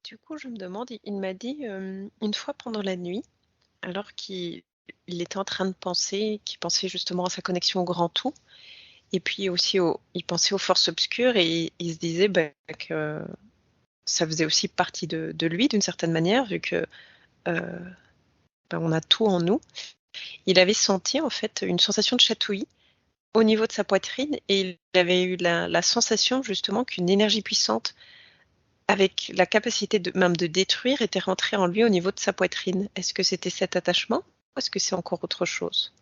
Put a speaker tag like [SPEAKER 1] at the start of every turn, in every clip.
[SPEAKER 1] Du coup, je me demande, il m'a dit une fois pendant la nuit, alors qu'il était en train de penser, qu'il pensait justement à sa connexion au grand tout, et puis aussi il pensait aux forces obscures, et il se disait que ça faisait aussi partie de lui d'une certaine manière, vu que euh, on a tout en nous. Il avait senti en fait une sensation de chatouillis au niveau de sa poitrine, et il avait eu la sensation justement qu'une énergie puissante avec la capacité même de détruire était rentrée en lui au niveau de sa poitrine. Est-ce que c'était cet attachement ou est-ce que c'est encore autre chose?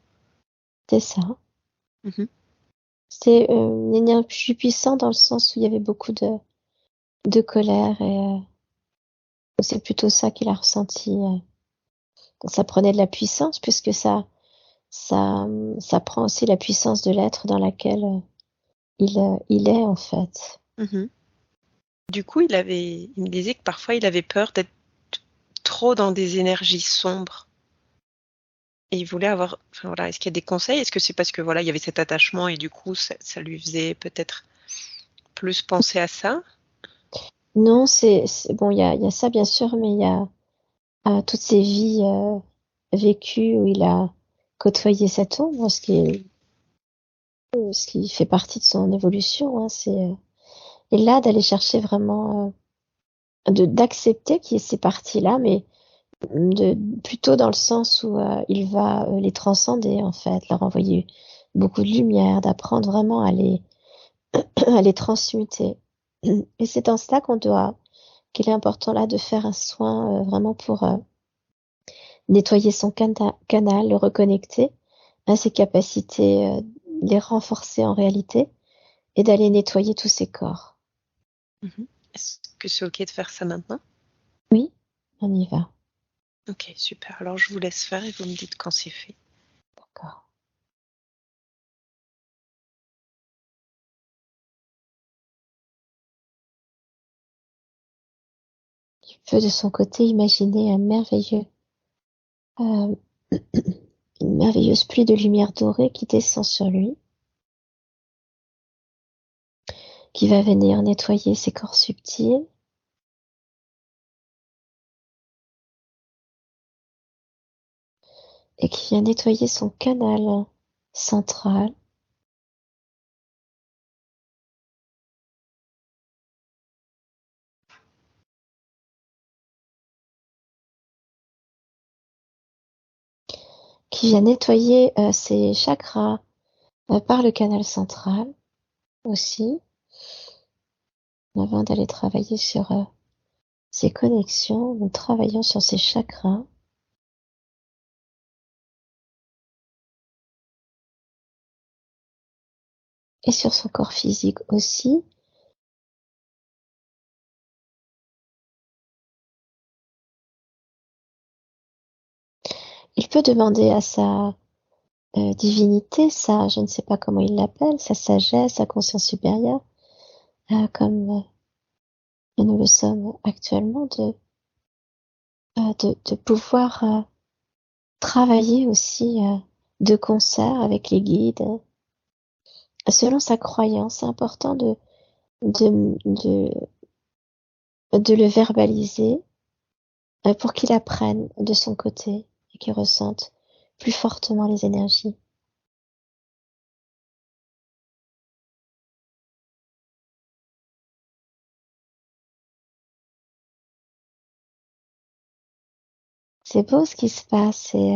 [SPEAKER 2] C'est ça.
[SPEAKER 1] Mhm.
[SPEAKER 2] C'est une énergie puissante dans le sens où il y avait beaucoup de colère et c'est plutôt ça qu'il a ressenti. Ça prenait de la puissance puisque ça prend aussi la puissance de l'être dans laquelle il est en fait.
[SPEAKER 1] Mhm. Du coup, il me disait que parfois il avait peur d'être trop dans des énergies sombres. Et il voulait avoir, enfin voilà, est-ce qu'il y a des conseils? Est-ce que c'est parce que voilà, il y avait cet attachement et du coup, ça lui faisait peut-être plus penser à ça?
[SPEAKER 2] Non, bon, il y a ça bien sûr, mais il y a toutes ces vies vécues où il a côtoyé cette ombre, ce qui fait partie de son évolution. Hein, et là d'aller chercher vraiment d'accepter qu'il y ait ces parties-là, mais de plutôt dans le sens où il va les transcender en fait, leur envoyer beaucoup de lumière, d'apprendre vraiment à les à les transmuter. Et c'est dans cela qu'il est important là de faire un soin vraiment pour nettoyer son canal, le reconnecter à ses capacités, les renforcer en réalité et d'aller nettoyer tous ses corps.
[SPEAKER 1] Mhm. Est-ce que c'est OK de faire ça maintenant?
[SPEAKER 2] Oui, on y va.
[SPEAKER 1] OK, super. Alors je vous laisse faire et vous me dites quand c'est fait.
[SPEAKER 2] D'accord. Il peut de son côté imaginer euh, une merveilleuse pluie de lumière dorée qui descend sur lui, qui va venir nettoyer ses corps subtils et qui vient nettoyer son canal central, qui vient nettoyer ses chakras par le canal central aussi, avant d'aller travailler sur ses connexions, nous travaillons sur ses chakras et sur son corps physique aussi. Il peut demander à sa divinité, je ne sais pas comment il l'appelle, sa sagesse, sa conscience supérieure, comme nous le sommes actuellement, de pouvoir travailler aussi de concert avec les guides, selon sa croyance. C'est important de, de, de le verbaliser pour qu'il apprenne de son côté et qu'il ressente plus fortement les énergies. C'est beau ce qui se passe et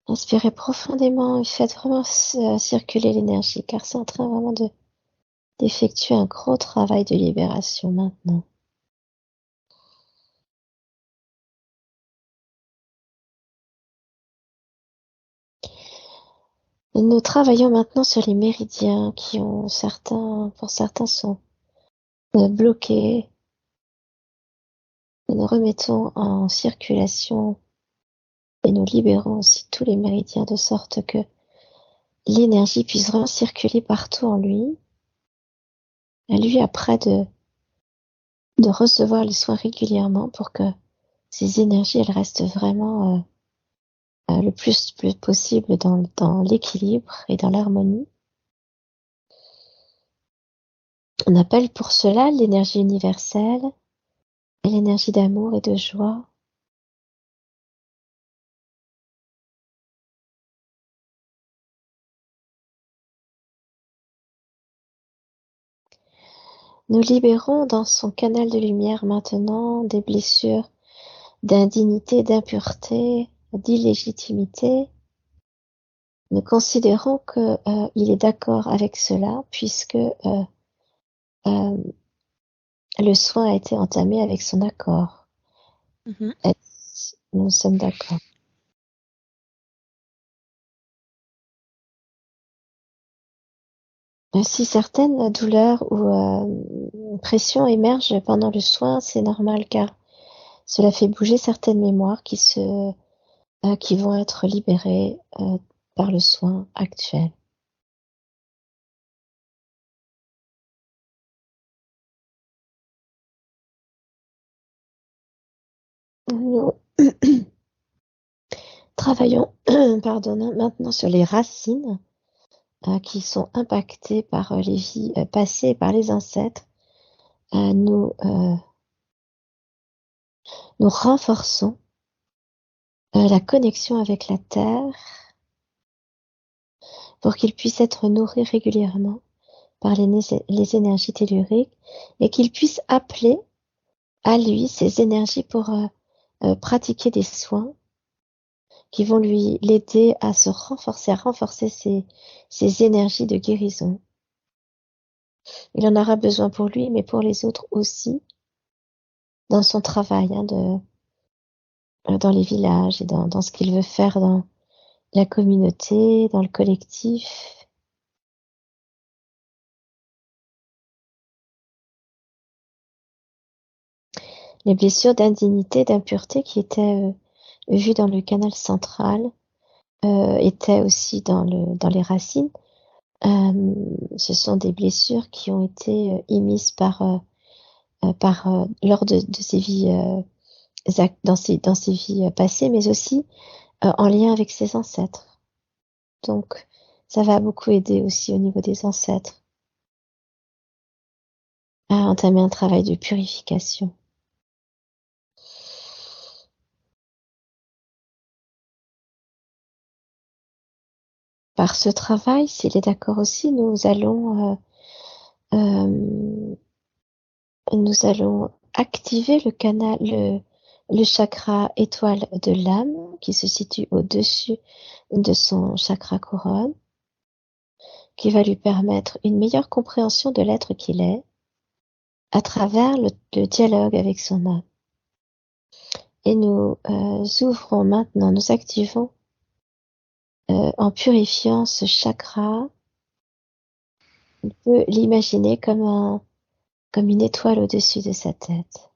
[SPEAKER 2] inspirez profondément et faites vraiment circuler l'énergie car c'est en train vraiment d'effectuer un gros travail de libération maintenant. Nous travaillons maintenant sur les méridiens qui ont pour certains sont bloqués. Nous nous remettons en circulation et nous libérons aussi tous les méridiens de sorte que l'énergie puisse vraiment circuler partout en lui. À lui après de recevoir les soins régulièrement pour que ces énergies elles restent vraiment le plus possible dans l'équilibre et dans l'harmonie. On appelle pour cela l'énergie universelle et l'énergie d'amour et de joie. Nous libérons dans son canal de lumière maintenant des blessures d'indignité, d'impureté, d'illégitimité. Nous considérons que il est d'accord avec cela puisque euh, le soin a été entamé avec son accord.
[SPEAKER 1] Mhm.
[SPEAKER 2] Nous sommes d'accord. Si certaines douleurs ou pressions émergent pendant le soin, c'est normal car cela fait bouger certaines mémoires qui vont être libérées par le soin actuel. Nous travaillons maintenant sur les racines qui sont impactées par les vies passées et par les ancêtres. Nous renforçons la connexion avec la terre pour qu'il puisse être nourri régulièrement par les énergies telluriques et qu'il puisse appeler à lui ces énergies pour pratiquer des soins qui vont l'aider à se renforcer, à renforcer ses énergies de guérison. Il en aura besoin pour lui, mais pour les autres aussi, dans son travail, dans les villages et dans ce qu'il veut faire dans la communauté, dans le collectif. Les blessures d'indignité, d'impureté qui étaient vues dans le canal central étaient aussi dans les racines. Ce sont des blessures qui ont été émises lors de ces vies, dans ces vies passées, mais aussi en lien avec ses ancêtres. Donc, ça va beaucoup aider aussi au niveau des ancêtres à entamer un travail de purification. Par ce travail, s'il est d'accord aussi, euh, nous allons activer le chakra étoile de l'âme qui se situe au-dessus de son chakra couronne, qui va lui permettre une meilleure compréhension de l'être qu'il est à travers le dialogue avec son âme. Et nous ouvrons maintenant, nous activons en purifiant ce chakra. On peut l'imaginer comme une étoile au-dessus de sa tête,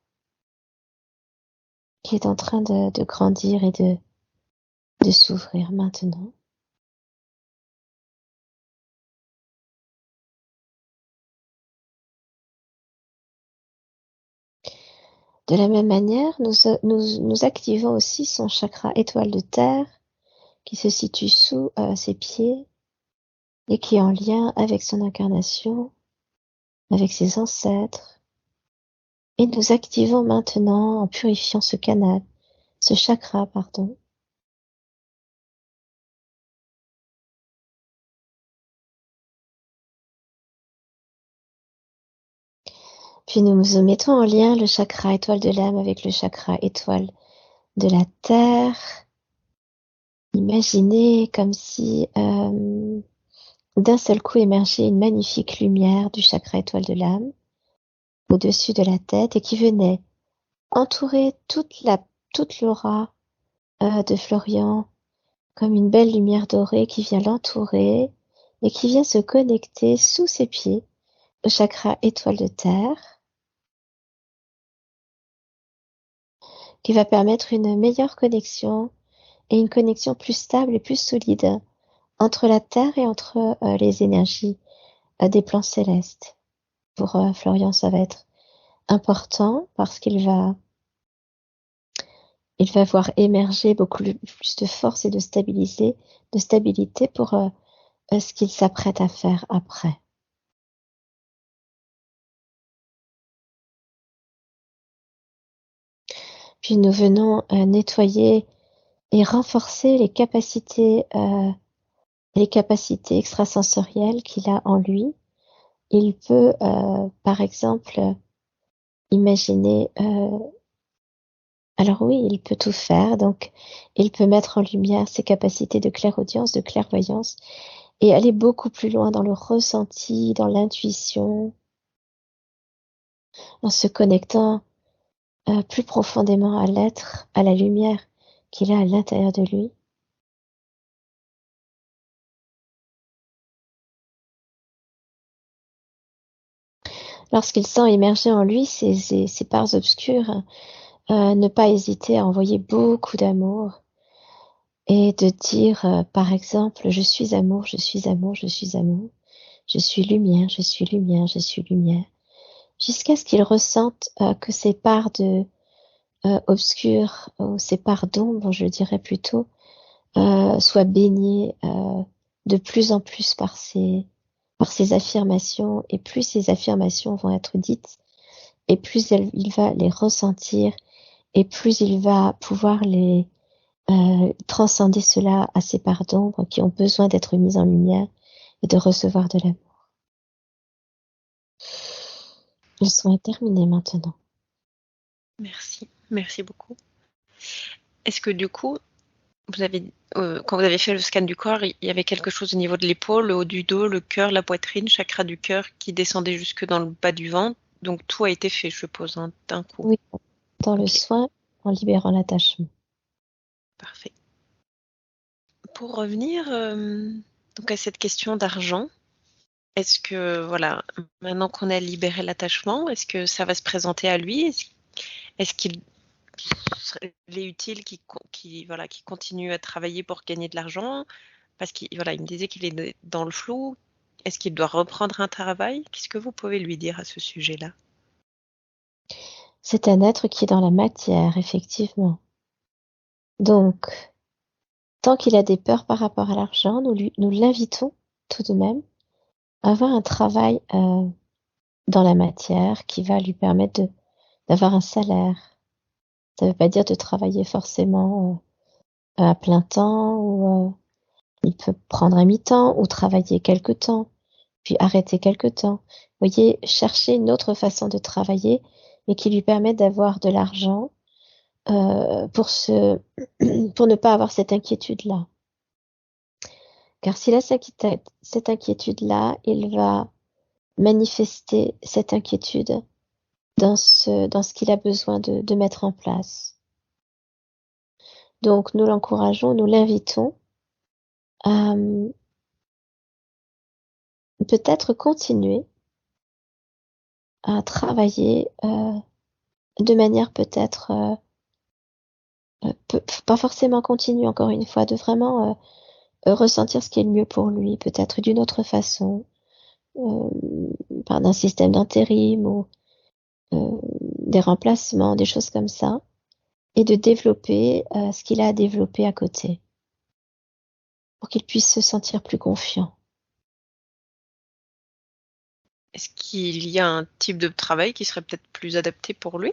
[SPEAKER 2] qui est en train de grandir et de s'ouvrir maintenant. De la même manière, nous activons aussi son chakra étoile de terre qui se situe sous ses pieds et qui est en lien avec son incarnation, avec ses ancêtres. Et nous activons maintenant en purifiant ce chakra, pardon. Puis nous mettons en lien le chakra étoile de l'âme avec le chakra étoile de la terre. Imaginez comme si d'un seul coup émergeait une magnifique lumière du chakra étoile de l'âme au-dessus de la tête et qui venait entourer toute l'aura de Florian comme une belle lumière dorée qui vient l'entourer et qui vient se connecter sous ses pieds au chakra étoile de terre, qui va permettre une meilleure connexion et une connexion plus stable et plus solide entre la terre et entre les énergies des plans célestes. Pour Florian, ça va être important parce il va voir émerger beaucoup plus de force et de stabilité pour ce qu'il s'apprête à faire après. Puis nous venons nettoyer et renforcer les capacités extrasensorielles qu'il a en lui. Il peut, par exemple, imaginer, alors oui, il peut tout faire, donc il peut mettre en lumière ses capacités de clairaudience, de clairvoyance, et aller beaucoup plus loin dans le ressenti, dans l'intuition, en se connectant plus profondément à l'être, à la lumière qu'il a à l'intérieur de lui. Lorsqu'il sent émerger en lui ces parts obscures, ne pas hésiter à envoyer beaucoup d'amour et de dire, par exemple, je suis amour, je suis amour, je suis amour, je suis lumière, je suis lumière, je suis lumière, jusqu'à ce qu'il ressente que ces parts de obscures, ou ces parts d'ombre, je dirais plutôt, soient baignées de plus en plus par ces affirmations, et plus ces affirmations vont être dites, et plus il va les ressentir, et plus il va pouvoir les transcender cela à ces parts d'ombre qui ont besoin d'être mises en lumière et de recevoir de l'amour. Le soin est terminé maintenant.
[SPEAKER 1] Merci, merci beaucoup. Est-ce que du coup, quand vous avez fait le scan du corps, il y avait quelque chose au niveau de l'épaule, le haut du dos, le cœur, la poitrine, chakra du cœur qui descendait jusque dans le bas du ventre? Donc tout a été fait, je suppose, d'un coup.
[SPEAKER 2] Oui, dans le
[SPEAKER 1] Ok.
[SPEAKER 2] soin, en libérant l'attachement.
[SPEAKER 1] Parfait. Pour revenir donc à cette question d'argent, est-ce que, voilà, maintenant qu'on a libéré l'attachement, est-ce que ça va se présenter à lui? Est-ce qu'il serait utile qu'il continue à travailler pour gagner de l'argent? Parce qu'il voilà, il me disait qu'il est dans le flou. Est-ce qu'il doit reprendre un travail? Qu'est-ce que vous pouvez lui dire à ce sujet-là?
[SPEAKER 2] C'est un être qui est dans la matière, effectivement. Donc, tant qu'il a des peurs par rapport à l'argent, nous l'invitons tout de même à avoir un travail dans la matière qui va lui permettre d'avoir un salaire. Ça ne veut pas dire de travailler forcément à plein temps, ou il peut prendre un mi-temps ou travailler quelque temps, puis arrêter quelque temps. Vous voyez, chercher une autre façon de travailler et qui lui permet d'avoir de l'argent pour pour ne pas avoir cette inquiétude-là. Car s'il a cette inquiétude-là, il va manifester cette inquiétude dans ce qu'il a besoin de mettre en place. Donc, nous l'encourageons, nous l'invitons à peut-être continuer à travailler de manière peut-être pas forcément continue, encore une fois, de vraiment ressentir ce qui est le mieux pour lui, peut-être d'une autre façon, euh, par un système d'intérim ou des remplacements, des choses comme ça, et de développer ce qu'il a à développer à côté, pour qu'il puisse se sentir plus confiant.
[SPEAKER 1] Est-ce qu'il y a un type de travail qui serait peut-être plus adapté pour lui?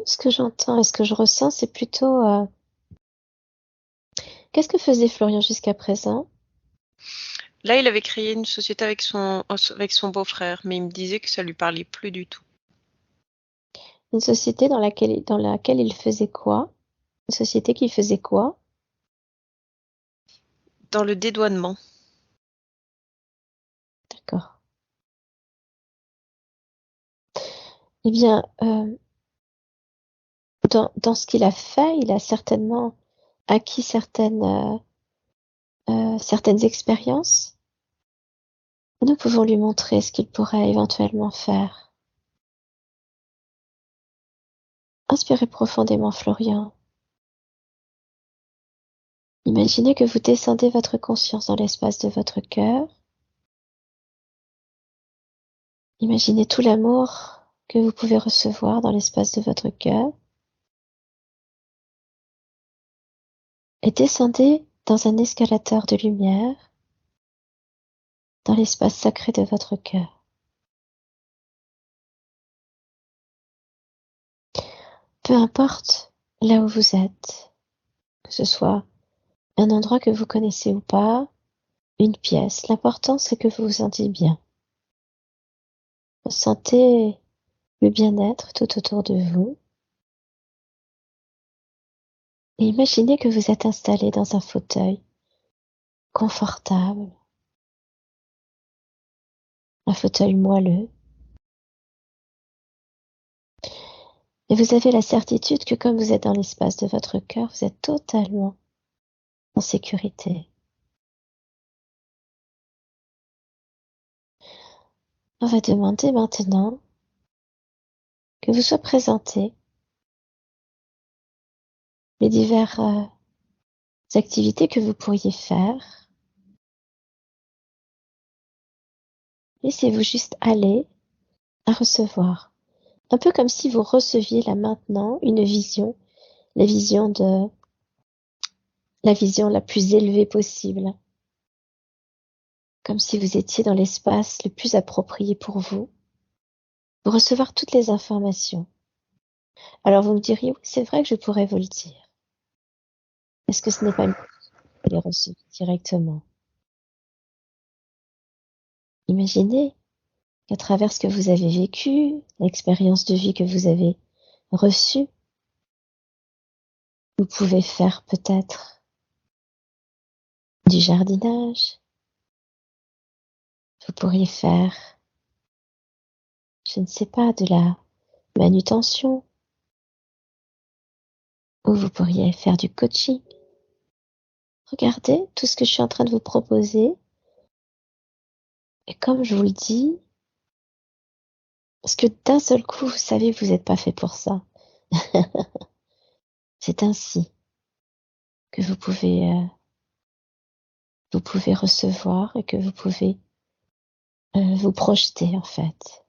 [SPEAKER 2] Ce que j'entends et ce que je ressens, c'est plutôt qu'est-ce que faisait Florian jusqu'à présent?
[SPEAKER 1] Là, il avait créé une société avec son beau-frère, mais il me disait que ça lui parlait plus du tout.
[SPEAKER 2] Une société dans laquelle il faisait quoi? Une société qui faisait quoi?
[SPEAKER 1] Dans le dédouanement.
[SPEAKER 2] D'accord. Eh bien, dans ce qu'il a fait, il a certainement acquis certaines expériences. Nous pouvons lui montrer ce qu'il pourrait éventuellement faire. Inspirez profondément, Florian. Imaginez que vous descendez votre conscience dans l'espace de votre cœur. Imaginez tout l'amour que vous pouvez recevoir dans l'espace de votre cœur. Et descendez dans un escalator de lumière dans l'espace sacré de votre cœur. peu importe là où vous êtes, que ce soit un endroit que vous connaissez ou pas, une pièce, l'important c'est que vous vous sentiez bien. Ressentez le bien-être tout autour de vous et imaginez que vous êtes installé dans un fauteuil confortable, un fauteuil moelleux, et vous avez la certitude que comme vous êtes dans l'espace de votre cœur, vous êtes totalement en sécurité. On va demander maintenant que vous soient présentés les diverses activités que vous pourriez faire. Laissez-vous juste aller à recevoir. Un peu comme si vous receviez là maintenant une vision, la vision la plus élevée possible. Comme si vous étiez dans l'espace le plus approprié pour vous recevoir toutes les informations. Alors vous me diriez, oui, c'est vrai que je pourrais vous le dire. Est-ce que ce n'est pas mieux de les recevoir directement? Imaginez qu'à travers ce que vous avez vécu, l'expérience de vie que vous avez reçue, vous pouvez faire peut-être du jardinage, vous pourriez faire, je ne sais pas, de la manutention, ou vous pourriez faire du coaching. Regardez tout ce que je suis en train de vous proposer. Et comme je vous le dis, parce que d'un seul coup, vous savez que vous n'êtes pas fait pour ça. C'est ainsi que vous pouvez recevoir et que vous pouvez vous projeter en fait.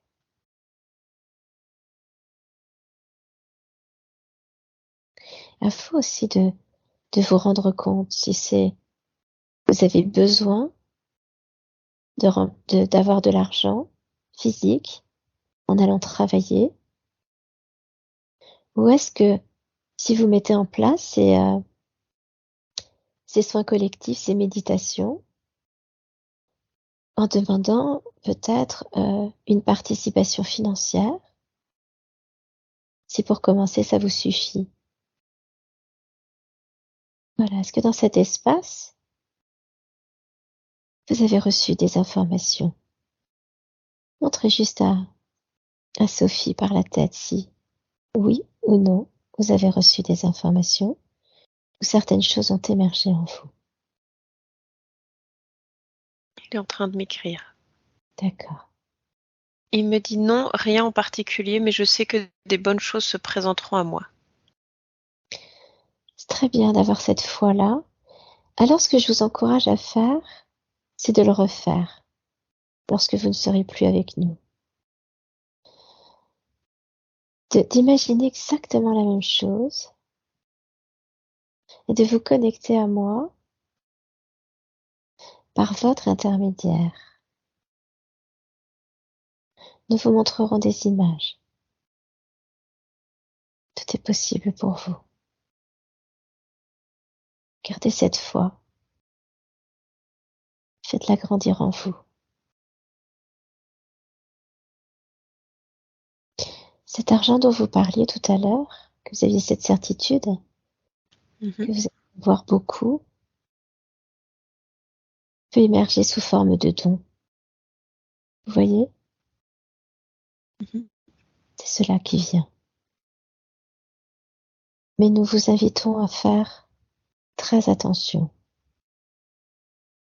[SPEAKER 2] Il faut aussi de vous rendre compte si vous avez besoin d'avoir de l'argent physique en allant travailler, ou est-ce que si vous mettez en place ces soins collectifs, ces méditations, en demandant peut-être une participation financière, si pour commencer ça vous suffit. Voilà, est-ce que dans cet espace, vous avez reçu des informations? Montrez juste à Sophie par la tête si oui ou non vous avez reçu des informations ou certaines choses ont émergé en vous.
[SPEAKER 1] Il est en train de m'écrire.
[SPEAKER 2] D'accord.
[SPEAKER 1] Il me dit non, rien en particulier, mais je sais que des bonnes choses se présenteront à moi.
[SPEAKER 2] C'est très bien d'avoir cette foi-là. Alors, ce que je vous encourage à faire, c'est de le refaire lorsque vous ne serez plus avec nous. D'imaginer exactement la même chose et de vous connecter à moi par votre intermédiaire. Nous vous montrerons des images. Tout est possible pour vous. Gardez cette foi. Faites-la grandir en vous. Cet argent dont vous parliez tout à l'heure, que vous aviez cette certitude, que vous allez voir beaucoup, peut émerger sous forme de dons. Vous voyez? C'est cela qui vient. Mais nous vous invitons à faire très attention,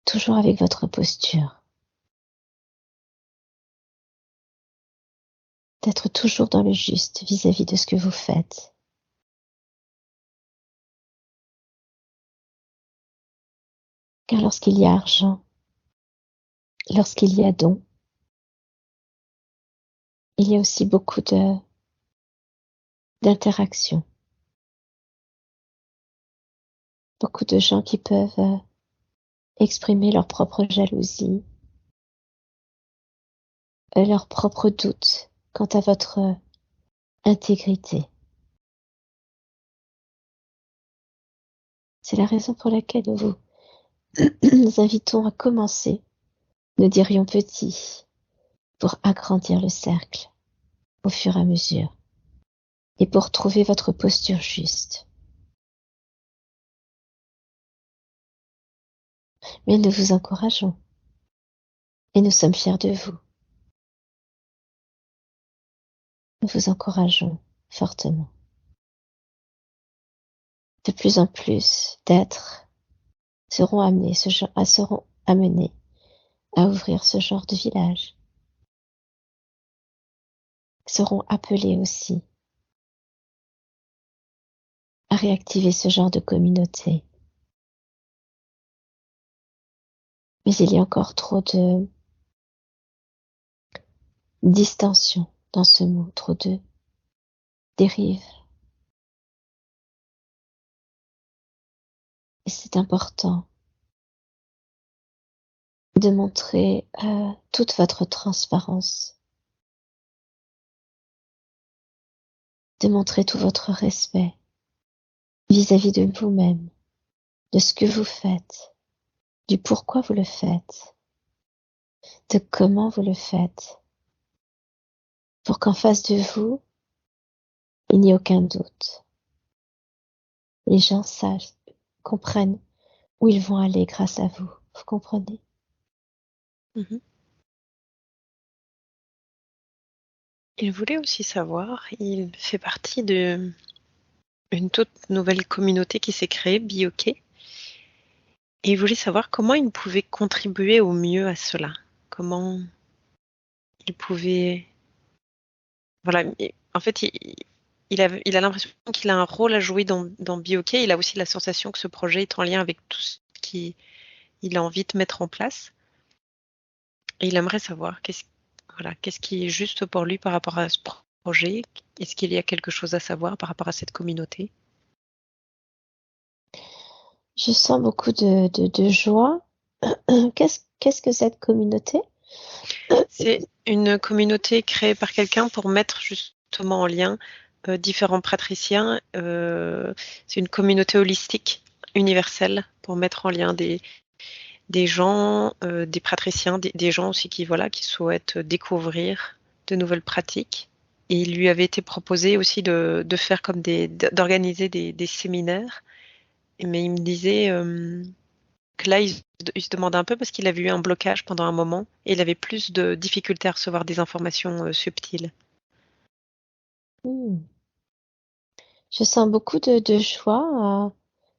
[SPEAKER 2] toujours avec votre posture, d'être toujours dans le juste vis-à-vis de ce que vous faites. Car lorsqu'il y a argent, lorsqu'il y a don, il y a aussi beaucoup d'interactions. Beaucoup de gens qui peuvent exprimer leur propre jalousie, leurs propres doutes quant à votre intégrité. C'est la raison pour laquelle nous invitons à commencer, nous dirions petit, pour agrandir le cercle au fur et à mesure et pour trouver votre posture juste. Mais nous vous encourageons et nous sommes fiers de vous. Nous vous encourageons fortement. De plus en plus d'êtres seront amenés à ouvrir ce genre de village, seront appelés aussi à réactiver ce genre de communauté. Mais il y a encore trop de distension dans ce mot, trop de dérive. Et c'est important de montrer toute votre transparence, de montrer tout votre respect vis-à-vis de vous-même, de ce que vous faites, du pourquoi vous le faites, de comment vous le faites, pour qu'en face de vous, il n'y ait aucun doute. Les gens sachent, comprennent où ils vont aller grâce à vous. Vous comprenez?
[SPEAKER 1] Mhm. Il voulait aussi savoir, il fait partie d'une toute nouvelle communauté qui s'est créée, BioK, et il voulait savoir comment il pouvait contribuer au mieux à cela. Comment il pouvait... Voilà, en fait, il a l'impression qu'il a un rôle à jouer dans BioK. Il a aussi la sensation que ce projet est en lien avec tout ce qu'il a envie de mettre en place. Et il aimerait savoir qu'est-ce qui est juste pour lui par rapport à ce projet. Est-ce qu'il y a quelque chose à savoir par rapport à cette communauté?
[SPEAKER 2] Je sens beaucoup de joie. Qu'est-ce que cette communauté?
[SPEAKER 1] C'est une communauté créée par quelqu'un pour mettre justement en lien différents praticiens. C'est une communauté holistique, universelle, pour mettre en lien des gens, des praticiens, des gens aussi qui souhaitent découvrir de nouvelles pratiques. Et il lui avait été proposé aussi de faire d'organiser des séminaires. Mais il me disait que là, il se demandait un peu parce qu'il avait eu un blocage pendant un moment et il avait plus de difficultés à recevoir des informations subtiles.
[SPEAKER 2] Hmm. Je sens beaucoup de joie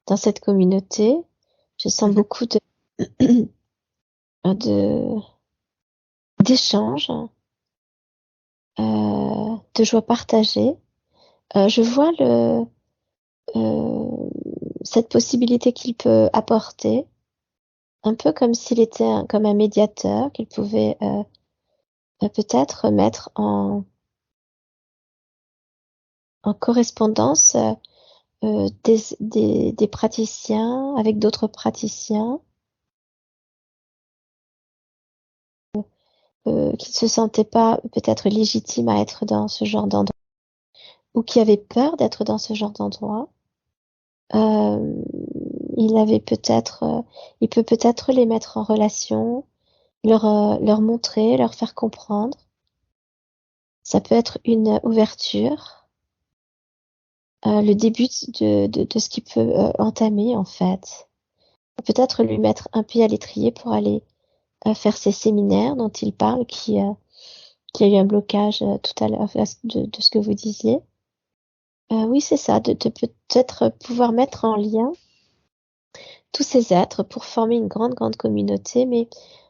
[SPEAKER 2] dans cette communauté. Je sens
[SPEAKER 1] Mhm.
[SPEAKER 2] beaucoup de d'échanges, de joie partagée. Je vois euh, cette possibilité qu'il peut apporter, un peu comme s'il était comme un médiateur, qu'il pouvait peut-être mettre en correspondance des praticiens avec d'autres praticiens qui ne se sentaient pas peut-être légitimes à être dans ce genre d'endroit ou qui avaient peur d'être dans ce genre d'endroit. Euh, il peut peut-être les mettre en relation, leur montrer, leur faire comprendre. Ça peut être une ouverture, le début de ce qui peut entamer en fait. Peut-être lui mettre un pied à l'étrier pour aller faire ces séminaires dont il parle, qui a eu un blocage tout à l'heure de ce que vous disiez. Oui, c'est ça, de peut-être pouvoir mettre en lien tous ces êtres pour former une grande, grande communauté. Mais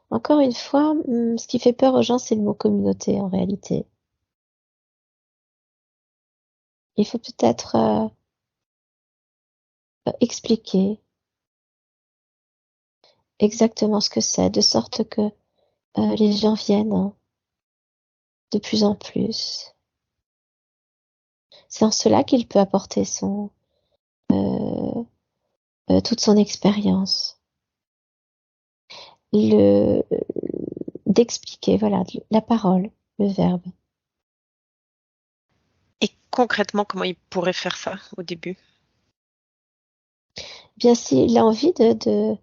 [SPEAKER 2] encore une fois, ce qui fait peur aux gens, c'est le mot communauté en réalité. Il faut peut-être expliquer exactement ce que c'est, de sorte que les gens viennent hein, de plus en plus. C'est en cela qu'il peut apporter euh, toute son expérience. Le d'expliquer, voilà, la parole, le verbe.
[SPEAKER 1] Et concrètement, comment il pourrait faire ça au début?
[SPEAKER 2] bien s'il a envie de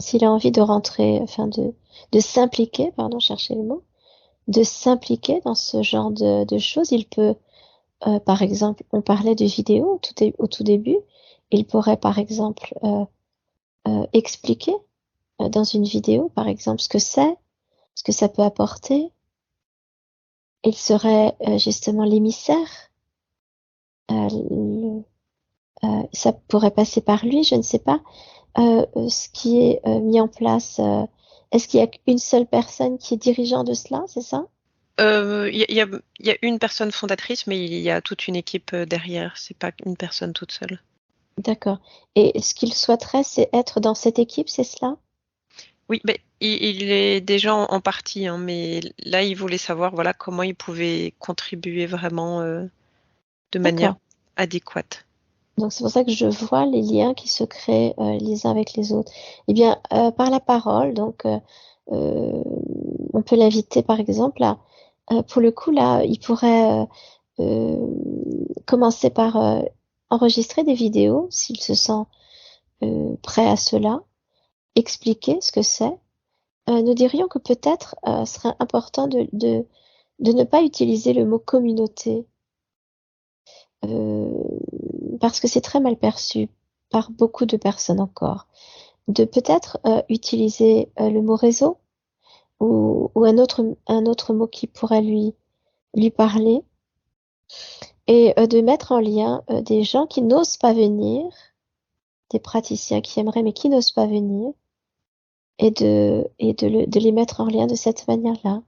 [SPEAKER 2] s'il a envie de rentrer, enfin de s'impliquer, pardon, chercher le mot, de s'impliquer dans ce genre de choses, il peut, par exemple, on parlait de vidéos au tout début, il pourrait par exemple expliquer dans une vidéo, par exemple, ce que c'est, ce que ça peut apporter. Il serait justement l'émissaire. Ça pourrait passer par lui, je ne sais pas. Ce qui est mis en place, est-ce qu'il y a une seule personne qui est dirigeant de cela, c'est ça?
[SPEAKER 1] Il y a une personne fondatrice, mais il y a toute une équipe derrière. C'est pas une personne toute seule.
[SPEAKER 2] D'accord. Et ce qu'il souhaiterait, c'est être dans cette équipe, c'est cela?
[SPEAKER 1] Oui, ben, il est déjà en partie, hein, mais là, il voulait savoir voilà, comment il pouvait contribuer vraiment de manière
[SPEAKER 2] D'accord.
[SPEAKER 1] adéquate.
[SPEAKER 2] Donc c'est pour ça que je vois les liens qui se créent les uns avec les autres. Eh bien, par la parole, donc euh, on peut l'inviter par exemple à, pour le coup là, il pourrait commencer par enregistrer des vidéos s'il se sent prêt à cela, expliquer ce que c'est. Nous dirions que peut-être serait important de ne pas utiliser le mot communauté euh, parce que c'est très mal perçu par beaucoup de personnes encore. De peut-être utiliser le mot réseau ou un autre mot qui pourrait lui parler et de mettre en lien des gens qui n'osent pas venir, des praticiens qui aimeraient mais qui n'osent pas venir de les mettre en lien de cette manière-là.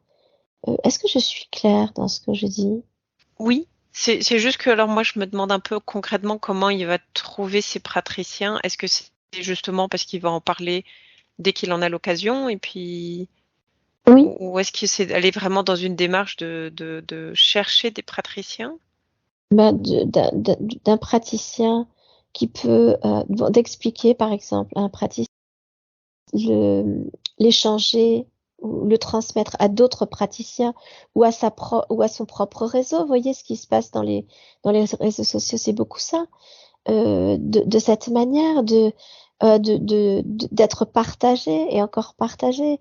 [SPEAKER 2] Est-ce que je suis claire dans ce que je dis?
[SPEAKER 1] Oui, c'est juste que alors moi, je me demande un peu concrètement comment il va trouver ses praticiens. Est-ce que c'est justement parce qu'il va en parler dès qu'il en a l'occasion et puis
[SPEAKER 2] Oui,
[SPEAKER 1] ou est-ce que c'est aller vraiment dans une démarche de chercher des praticiens?
[SPEAKER 2] ben, d'un praticien qui peut bon, d'expliquer par exemple à un praticien le l'échanger ou le transmettre à d'autres praticiens ou à ou à son propre réseau. Vous voyez ce qui se passe dans les réseaux sociaux, c'est beaucoup ça. De cette manière d'être partagé et encore partagé.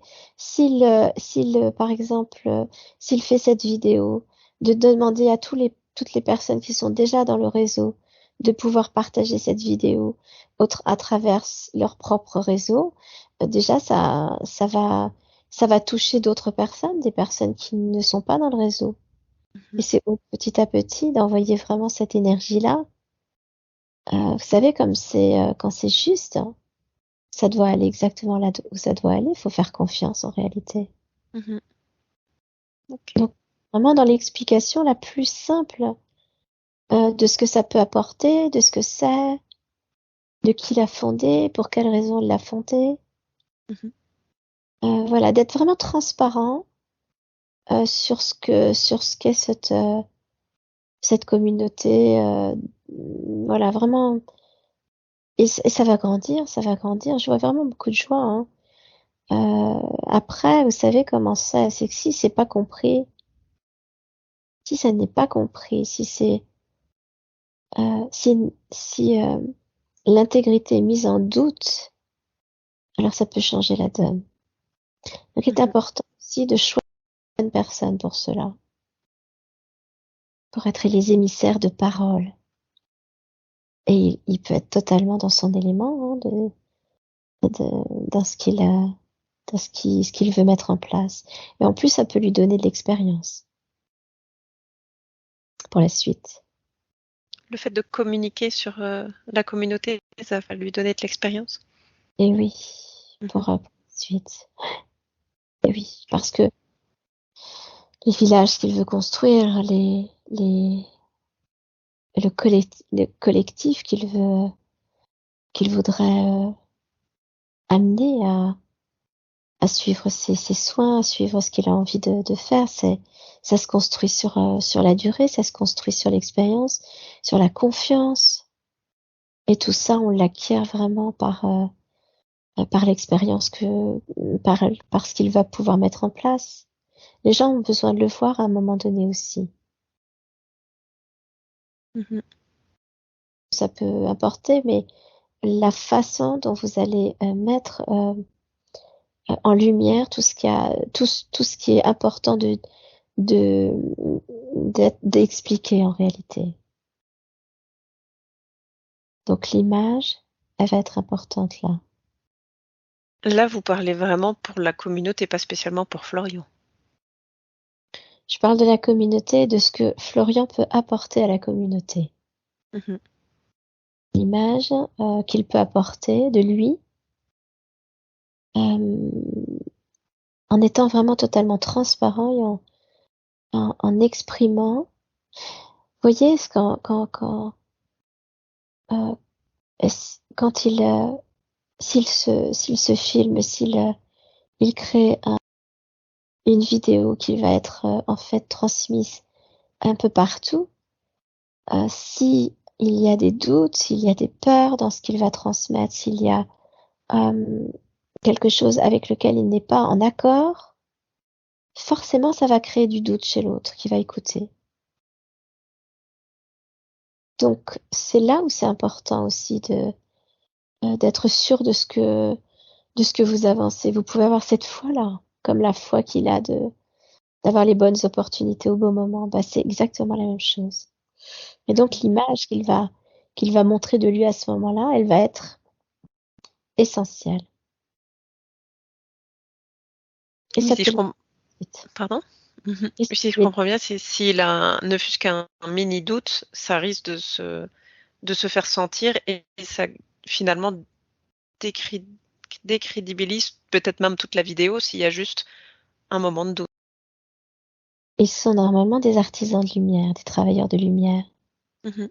[SPEAKER 2] Par exemple, s'il fait cette vidéo, de demander à toutes les personnes qui sont déjà dans le réseau de pouvoir partager cette vidéo à travers leur propre réseau, déjà ça va toucher d'autres personnes, des personnes qui ne sont pas dans le réseau. Et
[SPEAKER 1] Mhm.
[SPEAKER 2] c'est petit à petit d'envoyer vraiment cette énergie-là. Vous savez, comme c'est quand c'est juste, hein, ça doit aller exactement là où ça doit aller. Il faut faire confiance en réalité.
[SPEAKER 1] Mhm. Ok.
[SPEAKER 2] Donc, vraiment dans l'explication la plus simple de ce que ça peut apporter, de ce que c'est, de qui l'a fondé, pour quelle raison il l'a fondé.
[SPEAKER 1] Mhm.
[SPEAKER 2] Voilà, d'être vraiment transparent sur ce qu'est cette communauté. Voilà, vraiment. Et ça va grandir, ça va grandir. Je vois vraiment beaucoup de joie, hein. Après, vous savez comment c'est que si c'est pas compris, si ça n'est pas compris, si c'est si l'intégrité est mise en doute, alors ça peut changer la donne. Donc il est
[SPEAKER 1] Mhm.
[SPEAKER 2] important aussi de choisir une personne pour cela, pour être les émissaires de parole. Et il peut être totalement dans son élément, hein, dans ce qu'il a, dans ce qu'il veut mettre en place. Et en plus, ça peut lui donner de l'expérience pour la suite.
[SPEAKER 1] Le fait de communiquer sur la communauté, ça va lui donner de l'expérience.
[SPEAKER 2] Et oui,
[SPEAKER 1] Mhm.
[SPEAKER 2] pour la suite. Et oui, parce que les villages qu'il veut construire, le collectif qu'il voudrait amener à suivre ses soins, à suivre ce qu'il a envie de faire, ça se construit sur la durée, ça se construit sur l'expérience, sur la confiance. Et tout ça, on l'acquiert vraiment par l'expérience par ce qu'il va pouvoir mettre en place. Les gens ont besoin de le voir à un moment donné aussi.
[SPEAKER 1] Mhm.
[SPEAKER 2] ça peut apporter, mais la façon dont vous allez mettre en lumière tout ce qui est important de d'expliquer en réalité. Donc l'image, elle va être importante là.
[SPEAKER 1] Là, vous parlez vraiment pour la communauté, pas spécialement pour Florian.
[SPEAKER 2] Je parle de la communauté, de ce que Florian peut apporter à la communauté.
[SPEAKER 1] Mhm.
[SPEAKER 2] L'image qu'il peut apporter de lui, en étant vraiment totalement transparent et en exprimant. Vous voyez, euh, quand s'il se filme, il crée une vidéo qui va être en fait transmise un peu partout, si il y a des doutes, s'il y a des peurs dans ce qu'il va transmettre, s'il y a quelque chose avec lequel il n'est pas en accord, forcément ça va créer du doute chez l'autre qui va écouter. Donc c'est là où c'est important aussi d'être sûr de ce que vous avancez. Vous pouvez avoir cette foi-là, comme la foi qu'il a d'avoir les bonnes opportunités au bon moment. Bah, c'est exactement la même chose. Et donc l'image qu'il va montrer de lui à ce moment-là, elle va être essentielle. Et
[SPEAKER 1] Oui,
[SPEAKER 2] ça
[SPEAKER 1] si
[SPEAKER 2] peut
[SPEAKER 1] je
[SPEAKER 2] le
[SPEAKER 1] comprends.
[SPEAKER 2] vite.
[SPEAKER 1] Pardon? Mhm.
[SPEAKER 2] Et
[SPEAKER 1] Si je comprends bien, s'il a ne fût-ce qu'un mini doute, ça risque de se faire sentir et ça finalement décri- décrédibilise peut-être même toute la vidéo s'il y a juste un moment de doute.
[SPEAKER 2] ils sont normalement des artisans de lumière, des travailleurs de lumière.
[SPEAKER 1] Mhm.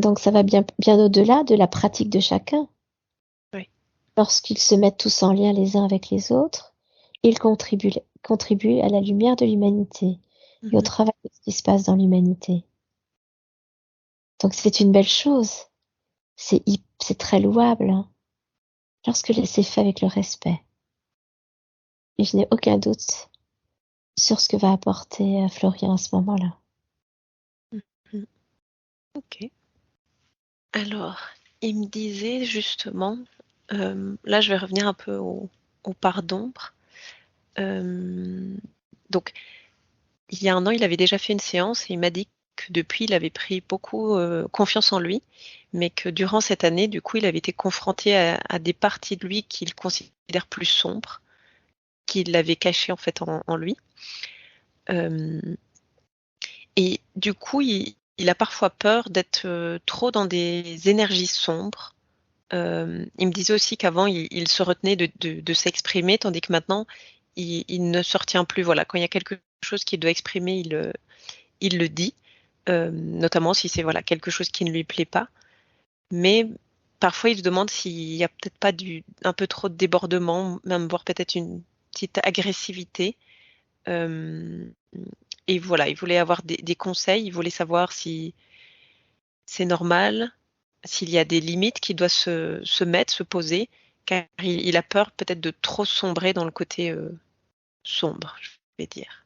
[SPEAKER 2] Donc ça va bien au-delà de la pratique de chacun.
[SPEAKER 1] Oui.
[SPEAKER 2] Lorsqu'ils se mettent tous en lien les uns avec les autres, ils contribuent à la lumière de l'humanité et au
[SPEAKER 1] Mhm.
[SPEAKER 2] travail de ce qui se passe dans l'humanité. Donc c'est une belle chose. C'est très louable, hein, lorsque c'est fait avec le respect. Et je n'ai aucun doute sur ce que va apporter Florian à ce moment-là.
[SPEAKER 1] Mhm. Ok. Alors, il me disait justement, là je vais revenir un peu au part d'ombre. Donc, il y a un an, il avait déjà fait une séance et il m'a dit que depuis, il avait pris beaucoup confiance en lui, mais que durant cette année, du coup, il avait été confronté à des parties de lui qu'il considère plus sombres, qu'il avait cachées en fait en lui. Euh, et du coup, il a parfois peur d'être trop dans des énergies sombres. Il me disait aussi qu'avant, il se retenait de s'exprimer, tandis que maintenant, il ne se retient plus. Voilà, quand il y a quelque chose qu'il doit exprimer, il le dit, notamment si c'est voilà quelque chose qui ne lui plaît pas. Mais parfois, il se demande s'il y a peut-être pas un peu trop de débordement, même voire peut-être une petite agressivité. Euh, et voilà, il voulait avoir des conseils, il voulait savoir si c'est normal, s'il y a des limites qu'il doit se mettre, se poser, car il a peur peut-être de trop sombrer dans le côté sombre, je vais dire.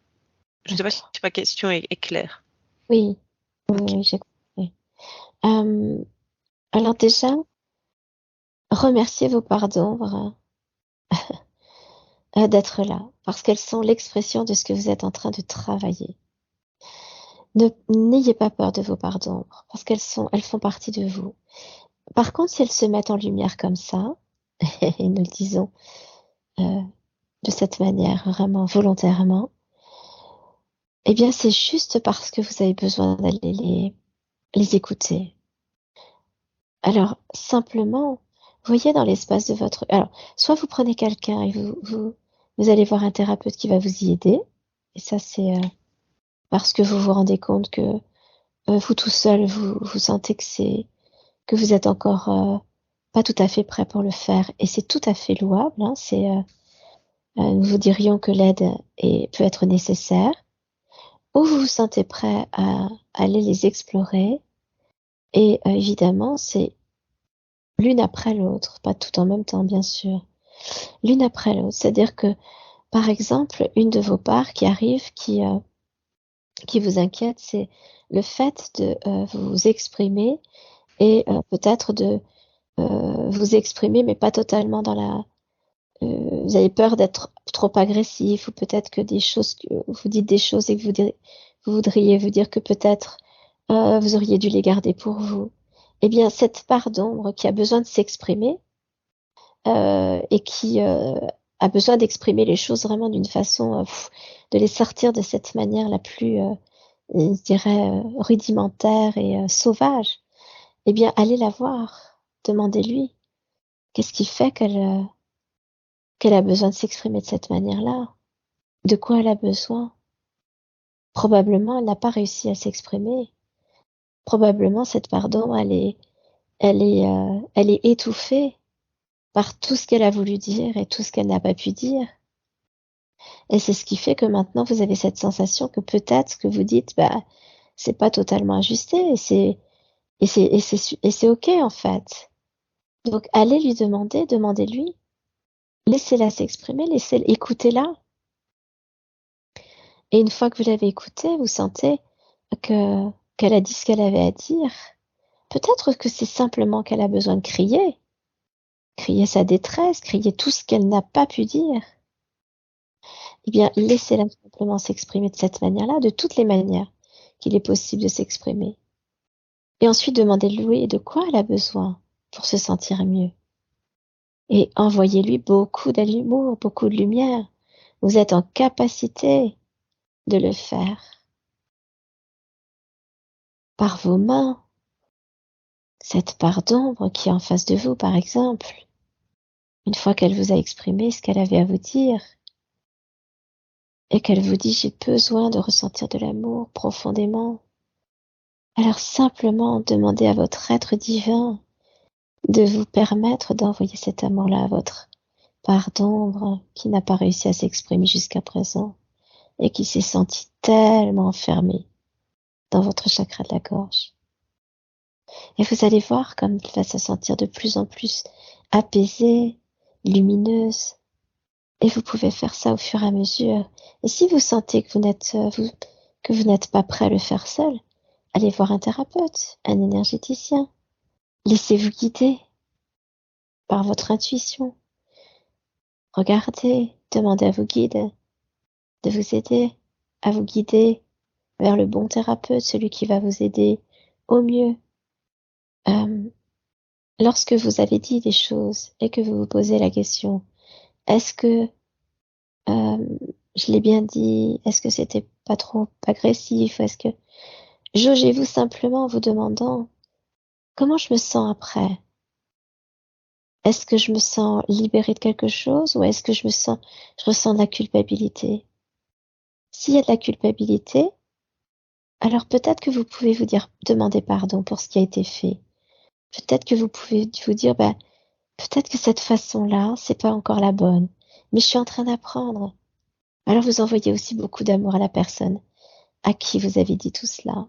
[SPEAKER 1] Je ne sais pas si
[SPEAKER 2] D'accord.
[SPEAKER 1] ma question est claire.
[SPEAKER 2] Oui, oui,
[SPEAKER 1] Ok.
[SPEAKER 2] oui, j'ai compris. Euh, alors déjà, remerciez vos pardons d'être là, parce qu'elles sont l'expression de ce que vous êtes en train de travailler. N'ayez pas peur de vos pardons, parce elles font partie de vous. Par contre, si elles se mettent en lumière comme ça, et nous le disons euh, de cette manière, vraiment volontairement, eh bien, c'est juste parce que vous avez besoin d'aller les écouter. Alors, simplement, voyez dans l'espace de votre... Alors, soit vous prenez quelqu'un et vous allez voir un thérapeute qui va vous y aider, et ça, c'est parce que vous vous rendez compte que vous tout seul, vous sentez que vous êtes encore pas tout à fait prêt pour le faire, et c'est tout à fait louable, hein, nous vous dirions que l'aide peut être nécessaire, ou vous vous sentez prêt à aller les explorer, et évidemment, c'est l'une après l'autre, pas tout en même temps, bien sûr, l'une après l'autre. C'est-à-dire que, par exemple, une de vos parts qui arrive, qui vous inquiète, c'est le fait de vous exprimer et peut-être de vous exprimer, mais pas totalement dans la... vous avez peur d'être trop agressif ou peut-être que des choses, que vous dites des choses et que vous voudriez vous dire que peut-être vous auriez dû les garder pour vous. Eh bien, cette part d'ombre qui a besoin de s'exprimer et qui a besoin d'exprimer les choses vraiment d'une façon, de les sortir de cette manière la plus, je dirais, rudimentaire et sauvage, eh bien, allez la voir, demandez-lui qu'est-ce qui fait qu'elle a besoin de s'exprimer de cette manière-là, de quoi elle a besoin. Probablement, elle n'a pas réussi à s'exprimer. Probablement, cette part d'ombre, elle est étouffée par tout ce qu'elle a voulu dire et tout ce qu'elle n'a pas pu dire. Et c'est ce qui fait que maintenant vous avez cette sensation que peut-être ce que vous dites, bah, c'est pas totalement ajusté et c'est ok en fait. Donc allez lui demander, demandez-lui, laissez-la s'exprimer, écoutez-la. Et une fois que vous l'avez écoutée, vous sentez que qu'elle a dit ce qu'elle avait à dire. Peut-être que c'est simplement qu'elle a besoin de crier, crier sa détresse, crier tout ce qu'elle n'a pas pu dire. Eh bien, laissez-la simplement s'exprimer de cette manière-là, de toutes les manières qu'il est possible de s'exprimer. Et ensuite, demandez-lui de quoi elle a besoin pour se sentir mieux. Et envoyez-lui beaucoup d'amour, beaucoup de lumière. Vous êtes en capacité de le faire. Par vos mains, cette part d'ombre qui est en face de vous, par exemple, une fois qu'elle vous a exprimé ce qu'elle avait à vous dire, et qu'elle vous dit j'ai besoin de ressentir de l'amour profondément, alors simplement demandez à votre être divin de vous permettre d'envoyer cet amour-là à votre part d'ombre qui n'a pas réussi à s'exprimer jusqu'à présent et qui s'est sentie tellement enfermée dans votre chakra de la gorge. Et vous allez voir comme elle va se sentir de plus en plus apaisée, lumineuse. Et vous pouvez faire ça au fur et à mesure. Et si vous sentez que vous n'êtes pas prêt à le faire seul, allez voir un thérapeute, un énergéticien. Laissez-vous guider par votre intuition. Regardez, demandez à vos guides de vous aider, à vous guider vers le bon thérapeute, celui qui va vous aider au mieux. Euh, Lorsque vous avez dit des choses et que vous vous posez la question, est-ce que je l'ai bien dit? Est-ce que c'était pas trop agressif? Est-ce que jaugez-vous simplement en vous demandant comment je me sens après? Est-ce que je me sens libérée de quelque chose ou est-ce que je ressens de la culpabilité? S'il y a de la culpabilité, alors peut-être que vous pouvez demander pardon pour ce qui a été fait. Peut-être que vous pouvez vous dire, bah, peut-être que cette façon-là, c'est pas encore la bonne, mais je suis en train d'apprendre. Alors vous envoyez aussi beaucoup d'amour à la personne à qui vous avez dit tout cela.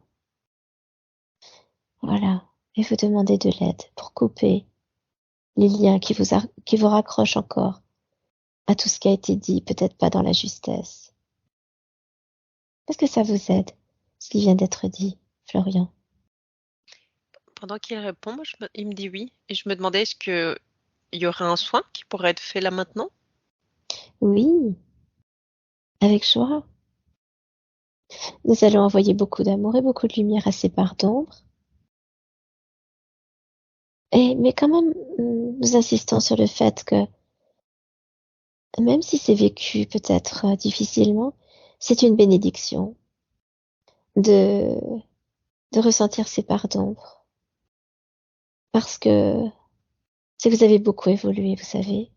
[SPEAKER 2] Voilà. Et vous demandez de l'aide pour couper les liens qui vous raccrochent encore à tout ce qui a été dit, peut-être pas dans la justesse. Est-ce que ça vous aide, ce qui vient d'être dit, Florian?
[SPEAKER 1] Pendant qu'il répond, il me dit oui. Et je me demandais, est-ce qu'il y aurait un soin qui pourrait être fait là maintenant?
[SPEAKER 2] Oui, avec joie. Nous allons envoyer beaucoup d'amour et beaucoup de lumière à ces parts d'ombre. Mais quand même, nous insistons sur le fait que même si c'est vécu peut-être difficilement, c'est une bénédiction de, de ressentir ces parts d'ombre. Parce que si vous avez beaucoup évolué, vous savez,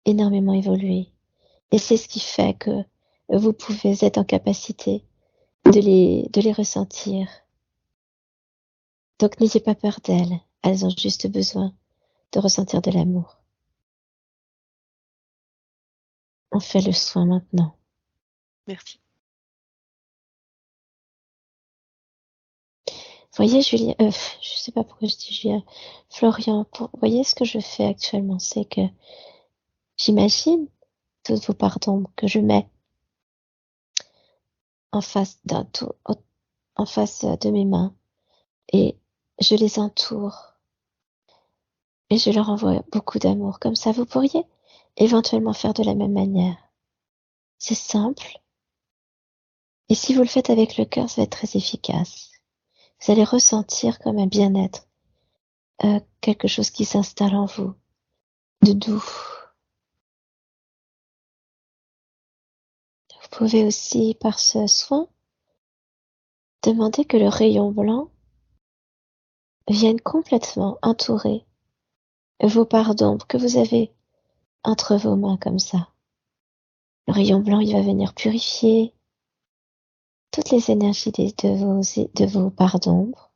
[SPEAKER 2] énormément évolué. Et c'est ce qui fait que vous pouvez être en capacité de les ressentir. Donc n'ayez pas peur d'elles. Elles ont juste besoin de ressentir de l'amour. On fait le soin maintenant.
[SPEAKER 1] Merci.
[SPEAKER 2] Voyez, Julien, je sais pas pourquoi je dis Julien, Florian, voyez ce que je fais actuellement, c'est que j'imagine toutes vos pardons que je mets en face en face de mes mains et je les entoure et je leur envoie beaucoup d'amour. Comme ça, vous pourriez éventuellement faire de la même manière. C'est simple. Et si vous le faites avec le cœur, ça va être très efficace. Vous allez ressentir comme un bien-être, quelque chose qui s'installe en vous, de doux. Vous pouvez aussi, par ce soin, demander que le rayon blanc vienne complètement entourer vos parts d'ombre que vous avez entre vos mains comme ça. Le rayon blanc, il va venir purifier toutes les énergies de vos parts d'ombre.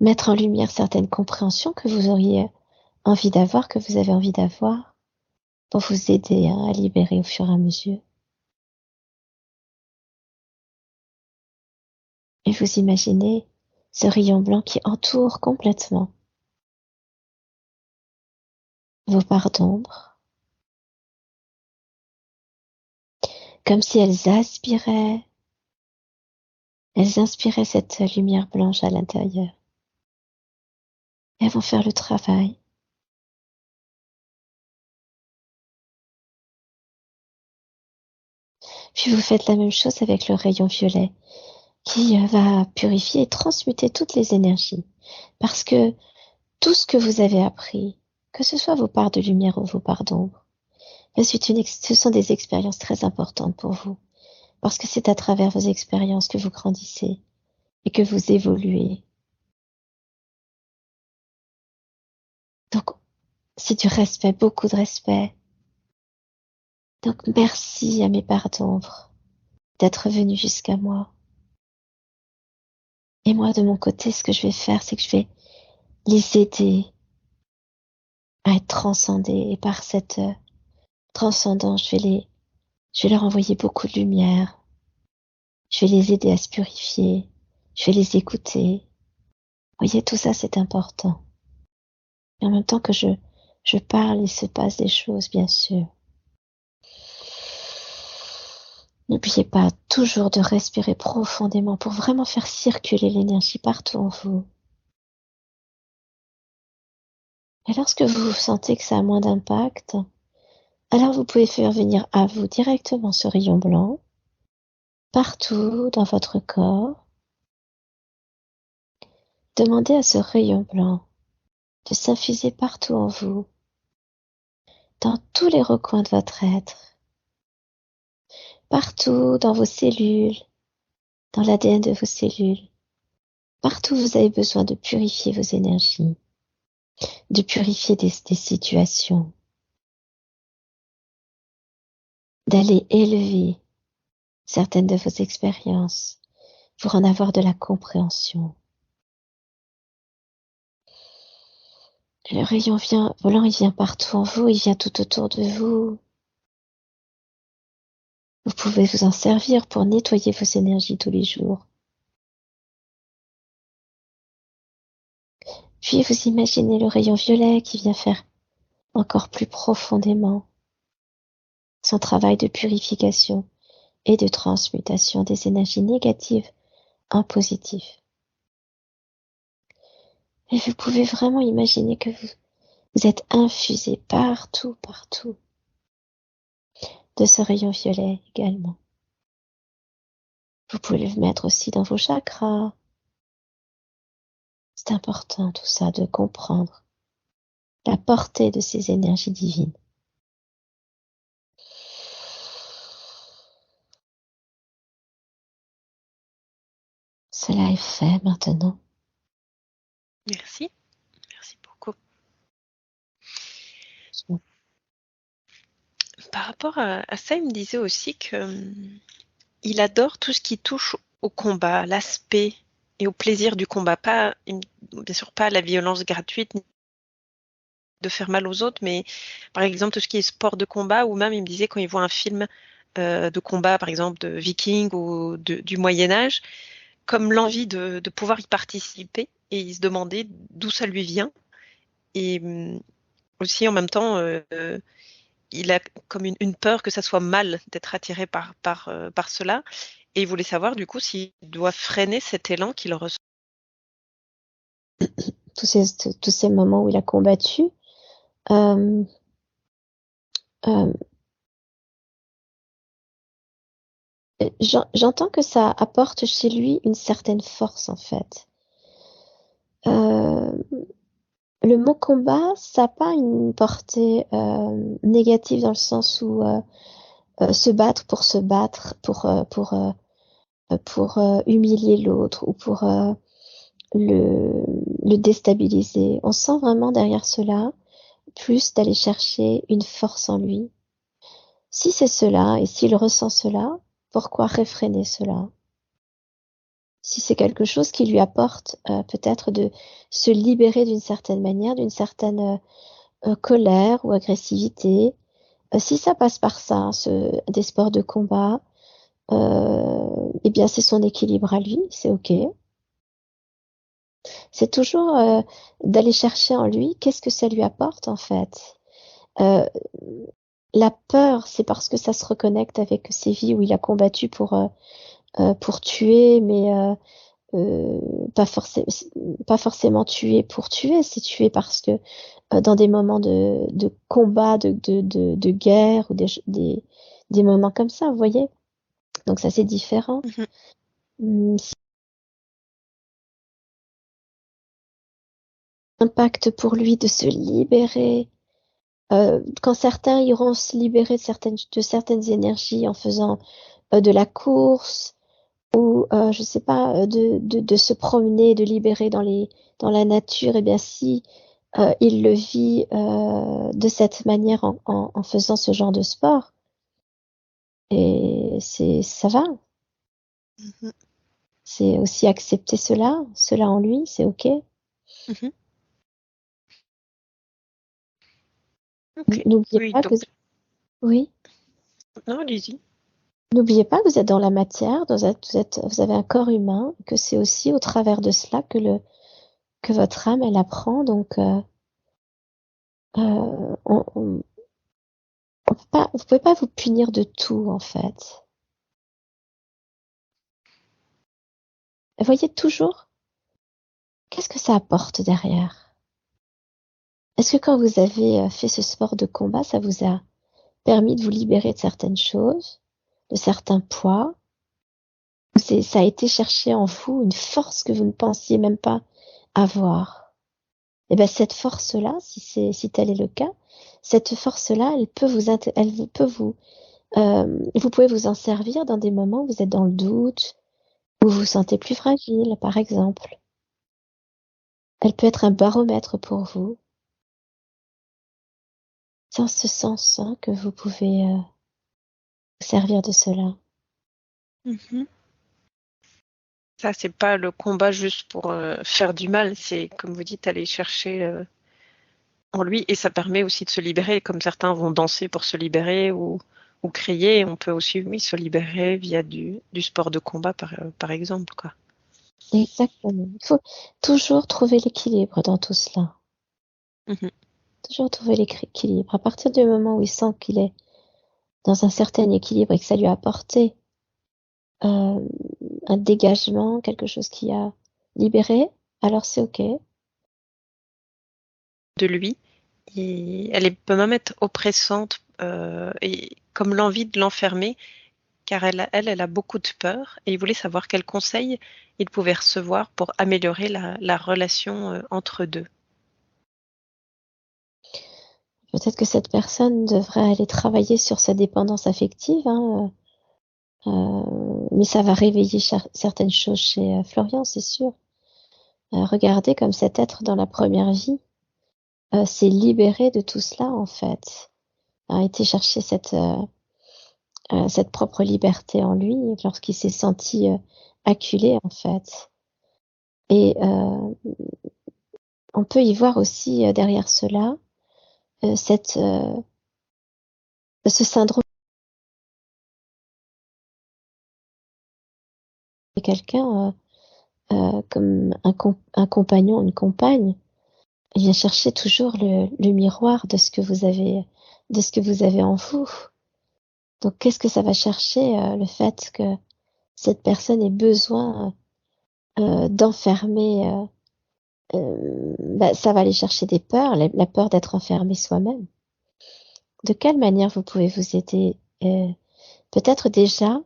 [SPEAKER 2] Mettre en lumière certaines compréhensions que vous auriez envie d'avoir, que vous avez envie d'avoir, pour vous aider à libérer au fur et à mesure. Et vous imaginez ce rayon blanc qui entoure complètement vos parts d'ombre, comme si elles inspiraient cette lumière blanche à l'intérieur. Et elles vont faire le travail. Puis vous faites la même chose avec le rayon violet, qui va purifier et transmuter toutes les énergies. Parce que tout ce que vous avez appris, que ce soit vos parts de lumière ou vos parts d'ombre, ce sont des expériences très importantes pour vous. Parce que c'est à travers vos expériences que vous grandissez et que vous évoluez. Donc, c'est du respect, beaucoup de respect. Donc, merci à mes parts d'ombre d'être venus jusqu'à moi. Et moi, de mon côté, ce que je vais faire, c'est que je vais les aider à être transcendés. Et par cette transcendance, je vais leur envoyer beaucoup de lumière. Je vais les aider à se purifier. Je vais les écouter. Vous voyez, tout ça, c'est important. Et en même temps que je parle, il se passe des choses, bien sûr. N'oubliez pas toujours de respirer profondément pour vraiment faire circuler l'énergie partout en vous. Et lorsque vous sentez que ça a moins d'impact, alors vous pouvez faire venir à vous directement ce rayon blanc, partout dans votre corps. Demandez à ce rayon blanc de s'infuser partout en vous, dans tous les recoins de votre être, partout dans vos cellules, dans l'ADN de vos cellules, partout où vous avez besoin de purifier vos énergies, de purifier des situations, d'aller élever certaines de vos expériences pour en avoir de la compréhension. Le rayon volant, il vient partout en vous, il vient tout autour de vous. Vous pouvez vous en servir pour nettoyer vos énergies tous les jours. Puis vous imaginez le rayon violet qui vient faire encore plus profondément son travail de purification et de transmutation des énergies négatives en positives. Et vous pouvez vraiment imaginer que vous êtes infusé partout, partout de ce rayon violet également. Vous pouvez le mettre aussi dans vos chakras. C'est important tout ça de comprendre la portée de ces énergies divines. Cela est fait maintenant.
[SPEAKER 1] Merci. Merci beaucoup. Par rapport à ça, il me disait aussi que il adore tout ce qui touche au combat, l'aspect et au plaisir du combat. Bien sûr, pas la violence gratuite ni de faire mal aux autres, mais par exemple tout ce qui est sport de combat, ou même il me disait quand il voit un film de combat, par exemple de Vikings ou du Moyen Âge, comme l'envie de pouvoir y participer, et il se demandait d'où ça lui vient. Et aussi en même temps, il a comme une peur que ça soit mal d'être attiré par cela. Et il voulait savoir du coup s'il doit freiner cet élan qu'il ressent.
[SPEAKER 2] Tous ces moments où il a combattu, euh, euh, j'entends que ça apporte chez lui une certaine force en fait. Euh, le mot combat, ça n'a pas une portée négative dans le sens où se battre, pour humilier l'autre ou pour le, le déstabiliser. On sent vraiment derrière cela plus d'aller chercher une force en lui. Si c'est cela et s'il ressent cela, pourquoi réfréner cela? Si c'est quelque chose qui lui apporte peut-être de se libérer d'une certaine manière, d'une certaine colère ou agressivité, si ça passe par ça, hein, des sports de combat, eh bien c'est son équilibre à lui, c'est ok. C'est toujours d'aller chercher en lui qu'est-ce que ça lui apporte en fait. Euh, la peur, c'est parce que ça se reconnecte avec ces vies où il a combattu pour tuer, mais euh, pas, pas forcément tuer pour tuer, c'est tuer parce que dans des moments de combat, de guerre ou des moments comme ça, vous voyez. Donc ça c'est différent.
[SPEAKER 1] Mhm.
[SPEAKER 2] C'est un impact pour lui de se libérer. Quand certains iront se libérer de certaines énergies en faisant de la course ou je sais pas de se promener, de libérer dans la nature, et bien si il le vit de cette manière en faisant ce genre de sport, et ça va.
[SPEAKER 1] Mhm.
[SPEAKER 2] C'est aussi accepter cela en lui, c'est ok.
[SPEAKER 1] Mhm. Ok.
[SPEAKER 2] N'oubliez
[SPEAKER 1] Oui,
[SPEAKER 2] pas que
[SPEAKER 1] donc
[SPEAKER 2] oui,
[SPEAKER 1] non, allez-y.
[SPEAKER 2] n'oubliez pas que vous êtes dans la matière, vous avez un corps humain, que c'est aussi au travers de cela que votre âme elle apprend. Donc on peut pas, vous pouvez pas vous punir de tout en fait. Voyez toujours qu'est-ce que ça apporte derrière. Est-ce que quand vous avez fait ce sport de combat, ça vous a permis de vous libérer de certaines choses, de certains poids? Ça a été chercher en vous une force que vous ne pensiez même pas avoir. Et ben cette force-là, si tel est le cas, cette force-là, elle peut vous pouvez vous en servir dans des moments où vous êtes dans le doute, où vous vous sentez plus fragile, par exemple. Elle peut être un baromètre pour vous. C'est en ce sens hein, que vous pouvez vous servir de cela.
[SPEAKER 1] Mhm. Ça, c'est pas le combat juste pour faire du mal, c'est comme vous dites, aller chercher en lui et ça permet aussi de se libérer, comme certains vont danser pour se libérer ou crier, on peut aussi oui, se libérer via du sport de combat par exemple, quoi.
[SPEAKER 2] Exactement. Il faut toujours trouver l'équilibre dans tout cela.
[SPEAKER 1] Mhm.
[SPEAKER 2] Toujours trouver l'équilibre. À partir du moment où il sent qu'il est dans un certain équilibre et que ça lui a apporté euh, un dégagement, quelque chose qui a libéré, alors c'est ok.
[SPEAKER 1] De lui et peut même être oppressante et comme l'envie de l'enfermer car elle a beaucoup de peur et il voulait savoir quels conseils il pouvait recevoir pour améliorer la relation entre deux.
[SPEAKER 2] Peut-être que cette personne devrait aller travailler sur sa dépendance affective, hein, mais ça va réveiller certaines choses chez Florian, c'est sûr. Regardez comme cet être dans la première vie s'est libéré de tout cela en fait, a été chercher cette propre liberté en lui lorsqu'il s'est senti acculé en fait. Et on peut y voir aussi derrière cela ce syndrome de quelqu'un comme un compagnon, une compagne Il vient chercher toujours le miroir de ce que vous avez en vous. Donc, qu'est-ce que ça va chercher, le fait que cette personne ait besoin d'enfermer, ça va aller chercher des peurs, la peur d'être enfermé soi-même. De quelle manière vous pouvez vous aider? Peut-être déjà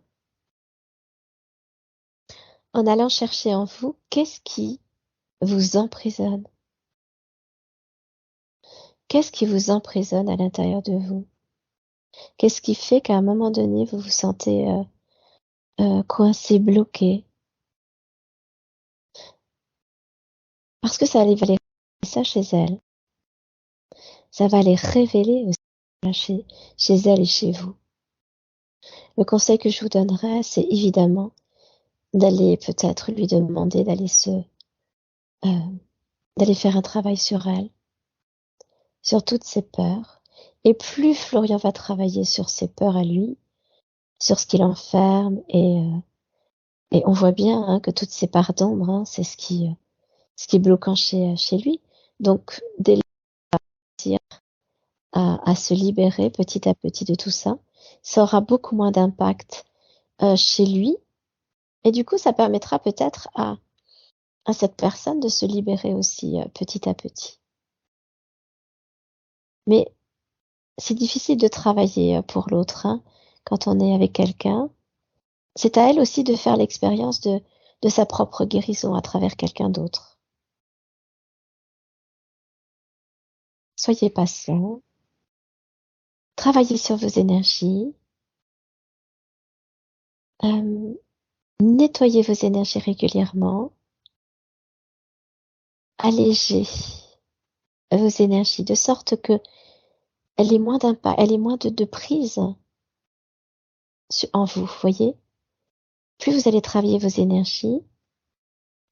[SPEAKER 2] en allant chercher en vous, qu'est-ce qui vous emprisonne? Qu'est-ce qui vous emprisonne à l'intérieur de vous? Qu'est-ce qui fait qu'à un moment donné, vous vous sentez coincé, bloqué? Parce que ça va aller révéler ça chez elle. Ça va aller révéler aussi chez elle et chez vous. Le conseil que je vous donnerais, c'est évidemment d'aller peut-être lui demander d'aller faire un travail sur elle, sur toutes ses peurs. Et plus Florian va travailler sur ses peurs à lui, sur ce qu'il enferme, et on voit bien que toutes ces parts d'ombre, c'est ce qui est bloquant chez lui. Donc, dès à se libérer petit à petit de tout ça, ça aura beaucoup moins d'impact chez lui, et du coup, ça permettra peut-être à cette personne de se libérer aussi petit à petit. Mais c'est difficile de travailler pour l'autre quand on est avec quelqu'un. C'est à elle aussi de faire l'expérience de sa propre guérison à travers quelqu'un d'autre. Soyez patient, travaillez sur vos énergies, euh, nettoyez vos énergies régulièrement, allégez vos énergies de sorte que elle ait moins d'impact, elle ait moins de prise en vous, voyez? Plus vous allez travailler vos énergies,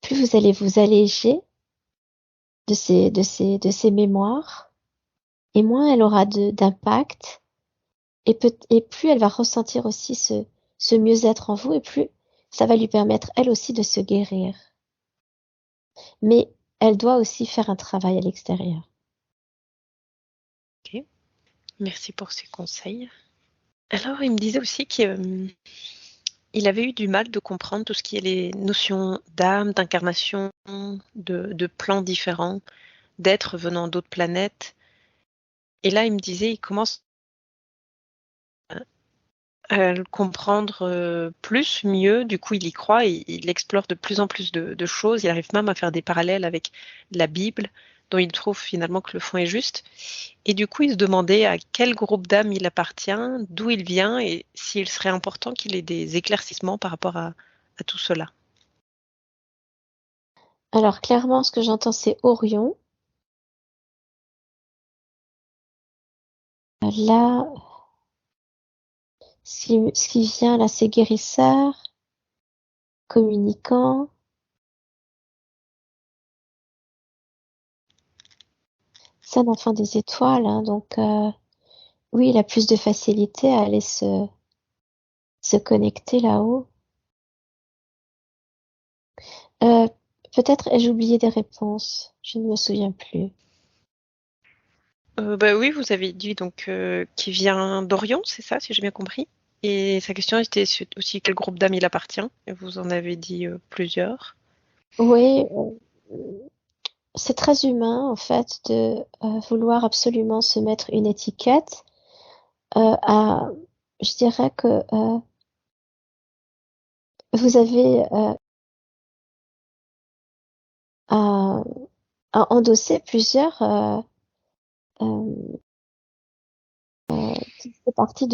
[SPEAKER 2] plus vous allez vous alléger de ces mémoires, et moins elle aura d'impact, et plus elle va ressentir aussi ce mieux-être en vous, et plus ça va lui permettre elle aussi de se guérir. Mais elle doit aussi faire un travail à l'extérieur.
[SPEAKER 1] Ok, merci pour ces conseils. Alors, il me disait aussi qu'il avait eu du mal de comprendre tout ce qui est les notions d'âme, d'incarnation, de plans différents, d'êtres venant d'autres planètes. Et là, il me disait, il commence à le comprendre plus, mieux. Du coup, il y croit et il explore de plus en plus de choses. Il arrive même à faire des parallèles avec la Bible, dont il trouve finalement que le fond est juste. Et du coup, il se demandait à quel groupe d'âmes il appartient, d'où il vient et s'il serait important qu'il ait des éclaircissements par rapport à tout cela.
[SPEAKER 2] Alors clairement, ce que j'entends, c'est Orion. Là, ce qui vient là, c'est guérisseur, communicant. C'est un enfant des étoiles, donc oui, il a plus de facilité à aller se connecter là-haut. Euh, Peut-être ai-je oublié des réponses. Je ne me souviens plus.
[SPEAKER 1] Bah oui, vous avez dit donc qu'il vient d'Orion, c'est ça, si j'ai bien compris. Et sa question était aussi quel groupe d'âmes il appartient. Et vous en avez dit plusieurs.
[SPEAKER 2] Oui, c'est très humain en fait de vouloir absolument se mettre une étiquette. À, je dirais que vous avez à, à endosser plusieurs. Euh, il fait partie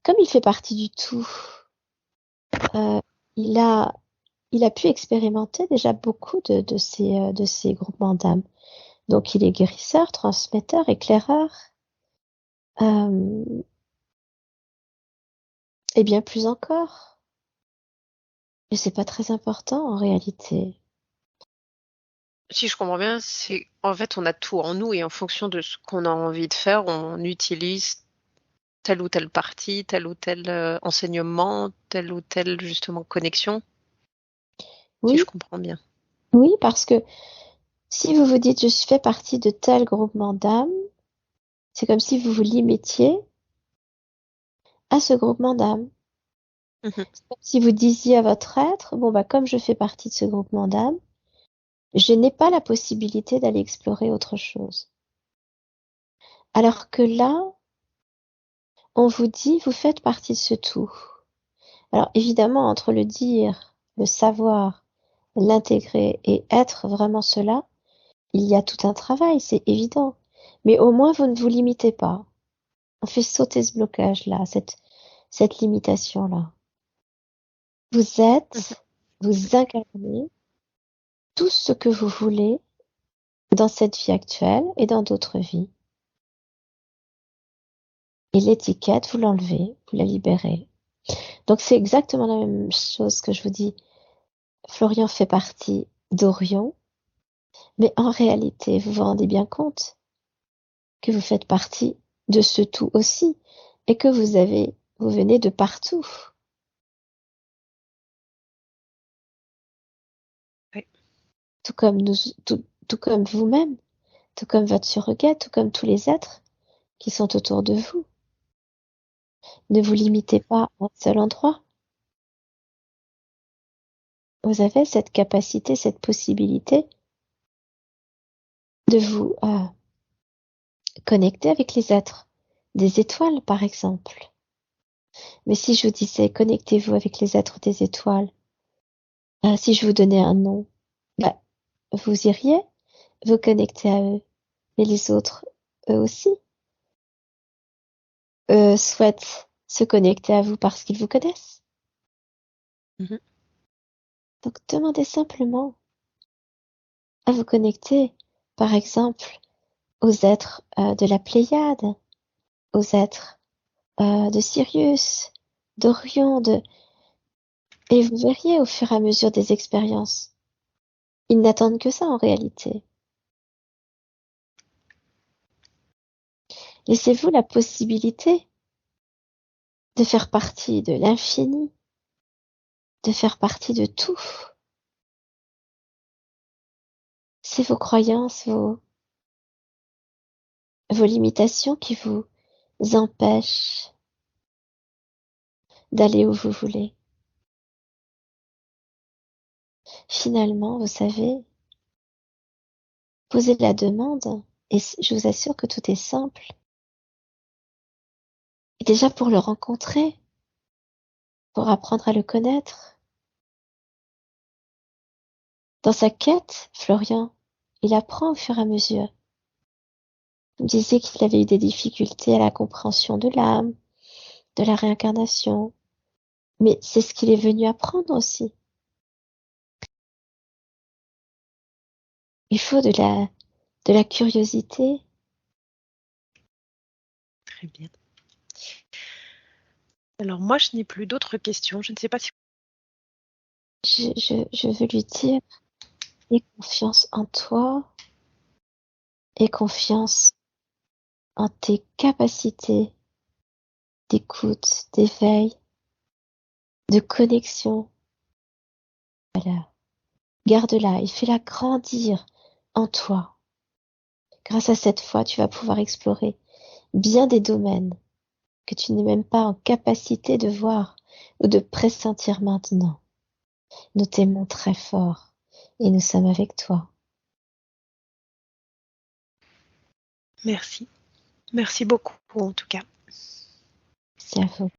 [SPEAKER 2] comme il fait partie du tout. euh, il a il a pu expérimenter déjà beaucoup de ces groupements d'âmes. Donc il est guérisseur, transmetteur, éclaireur, euh, et bien plus encore. Et c'est pas très important en réalité.
[SPEAKER 1] Si je comprends bien, c'est en fait on a tout en nous et en fonction de ce qu'on a envie de faire, on utilise telle ou telle partie, tel ou tel enseignement, telle ou telle justement connexion, si je
[SPEAKER 2] Oui,
[SPEAKER 1] comprends bien.
[SPEAKER 2] oui, parce que Si vous vous dites je fais partie de tel groupement d'âmes, c'est comme si vous vous limitiez à ce groupement d'âmes.
[SPEAKER 1] Mhm.
[SPEAKER 2] C'est comme si vous disiez à votre être, bon bah comme je fais partie de ce groupement d'âmes, je n'ai pas la possibilité d'aller explorer autre chose. Alors que là, on vous dit, vous faites partie de ce tout. Alors évidemment, entre le dire, le savoir, l'intégrer et être vraiment cela, il y a tout un travail, c'est évident. Mais au moins, vous ne vous limitez pas. On fait sauter ce blocage-là, cette limitation-là. Vous
[SPEAKER 1] Mhm.
[SPEAKER 2] êtes, vous incarnez tout ce que vous voulez dans cette vie actuelle et dans d'autres vies. Et l'étiquette, vous l'enlevez, vous la libérez. Donc c'est exactement la même chose que je vous dis. Florian fait partie d'Orion, mais en réalité, vous vous rendez bien compte que vous faites partie de ce tout aussi, et que vous venez de partout.
[SPEAKER 1] Ouais.
[SPEAKER 2] Tout comme tout comme vous-même, tout comme votre surrogate, tout comme tous les êtres qui sont autour de vous. Ne vous limitez pas à un seul endroit. Vous avez cette capacité, cette possibilité de vous connecter avec les êtres des étoiles, par exemple. Mais si je vous disais connectez-vous avec les êtres des étoiles, si je vous donnais un nom, bah, vous iriez vous connecter à eux. Mais les autres, eux aussi, souhaitent se connecter à vous parce qu'ils vous connaissent.
[SPEAKER 1] Mhm.
[SPEAKER 2] Donc demandez simplement à vous connecter, par exemple, aux êtres de la Pléiade, aux êtres de Sirius, d'Orion, et vous verriez au fur et à mesure des expériences. Ils n'attendent que ça en réalité. Laissez-vous la possibilité de faire partie de l'infini, de faire partie de tout. C'est vos croyances, vos limitations qui vous empêchent d'aller où vous voulez. Finalement, vous savez, posez la demande et je vous assure que tout est simple. Et déjà pour le rencontrer, pour apprendre à le connaître. Dans sa quête, Florian, il apprend au fur et à mesure. Il me disait qu'il avait eu des difficultés à la compréhension de l'âme, de la réincarnation. Mais c'est ce qu'il est venu apprendre aussi. Il faut de la curiosité.
[SPEAKER 1] Très bien. Alors moi, je n'ai plus d'autres questions. Je ne sais pas si...
[SPEAKER 2] Je veux lui dire, aie confiance en toi, aie confiance en tes capacités d'écoute, d'éveil, de connexion. Voilà. Garde-la et fais-la grandir en toi. Grâce à cette foi, tu vas pouvoir explorer bien des domaines que tu n'es même pas en capacité de voir ou de pressentir maintenant. Nous t'aimons très fort et nous sommes avec toi.
[SPEAKER 1] Merci. Merci beaucoup, en tout cas.
[SPEAKER 2] C'est à vous.